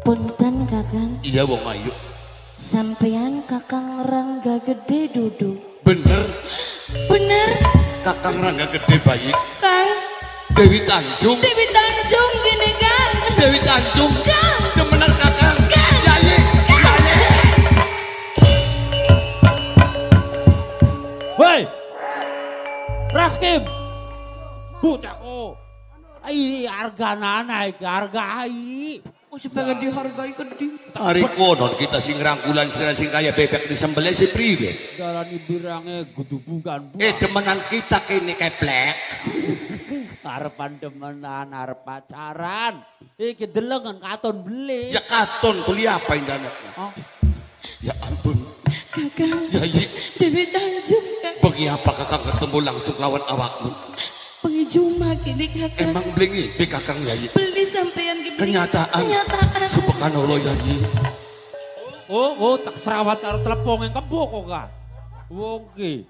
Punten Kakang. Iya wong ayu. Sampean Kakang Rangga Gede duduk. Bener. Bener. Kakang Rangga Gede baik. Kang. Dewi Tanjung. Dewi Tanjung gini Kang. Dewi Tanjung. Kang. Demenan Kakang. Kang. Yayi. Yayi. Woi, Raskim, bocahku, ai harga naik harga ai. Masih pengen dihargai gede. Hari konon kita sing rangkulan sing kaya bebek disembelih si priwe. Darani birange gudubukan. Demenan kita kini keplek. Harepan demenan, arep pacaran. Iki delengen katon beli. Ya katon kuliah apa indanaknya. Oh. Ya ampun. Kakang. Yayi. Dewi Tanjung Kang. Bagi apa kakang ketemu langsung lawan awakmu? Pengijuma gini Kakang. Emang beli ini kakang Yayi. Beli sampean gini. Kenyataan. Kenyataan. Subhanallah Yayi. Oh, tak serawat karo telepon yang kebo kok ka. Wong ki